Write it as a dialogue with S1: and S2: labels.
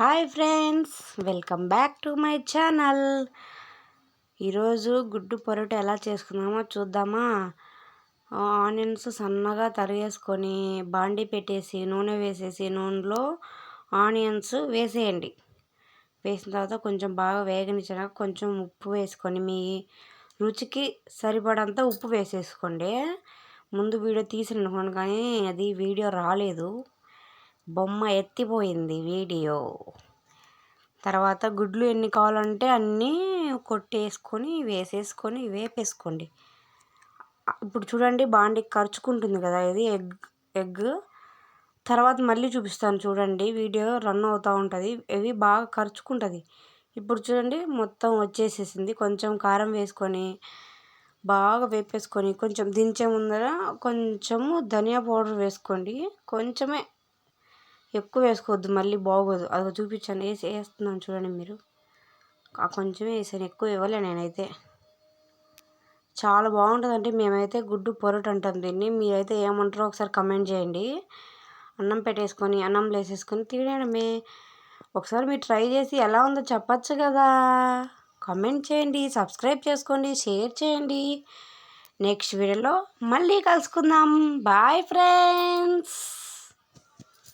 S1: Hi friends, welcome back to my channel. ఈరోజు గుడ్డు పొరటు ఎలా చేసుకున్నామో చూద్దామా. ఆనియన్స్ సన్నగా తరిగేసుకొని బాండీ పెట్టేసి నూనె వేసేసి నూనెలో ఆనియన్స్ వేసేయండి. వేసిన తర్వాత కొంచెం బాగా వేగనిచ్చాక కొంచెం ఉప్పు వేసుకొని మీ రుచికి సరిపడంత ఉప్పు వేసేసుకోండి. ముందు వీడియో తీసిననుకోండి కానీ అది వీడియో రాలేదు, బొమ్మ ఎత్తిపోయింది వీడియో. తర్వాత గుడ్లు ఎన్ని కావాలంటే అన్నీ కొట్టేసుకొని వేసేసుకొని వేపేసుకోండి. ఇప్పుడు చూడండి, బాండి ఖర్చుకుంటుంది కదా, ఇది ఎగ్. తర్వాత మళ్ళీ చూపిస్తాను చూడండి, వీడియో రన్ అవుతూ ఉంటుంది, ఇవి బాగా ఖర్చుకుంటుంది. ఇప్పుడు చూడండి మొత్తం వచ్చేసేసింది. కొంచెం కారం వేసుకొని బాగా వేపేసుకొని కొంచెం దించే ముందర కొంచెము ధనియా పౌడర్ వేసుకోండి. కొంచెమే, ఎక్కువ వేసుకోవద్దు, మళ్ళీ బాగోదు. అది చూపించాను, వేస్తున్నాను చూడండి మీరు. కొంచెమే వేసాను, ఎక్కువ ఇవ్వలే నేనైతే. చాలా బాగుంటుందంటే మేమైతే గుడ్డు పొరటు అంటాం దీన్ని. మీరైతే ఏమంటారో ఒకసారి కమెంట్ చేయండి. అన్నం పెట్టేసుకొని అన్నంలో వేసేసుకొని తినడమే. ఒకసారి మీరు ట్రై చేసి ఎలా ఉందో చెప్పచ్చు కదా. కమెంట్ చేయండి, సబ్స్క్రైబ్ చేసుకోండి, షేర్ చేయండి. నెక్స్ట్ వీడియోలో మళ్ళీ కలుసుకుందాం. Bye friends.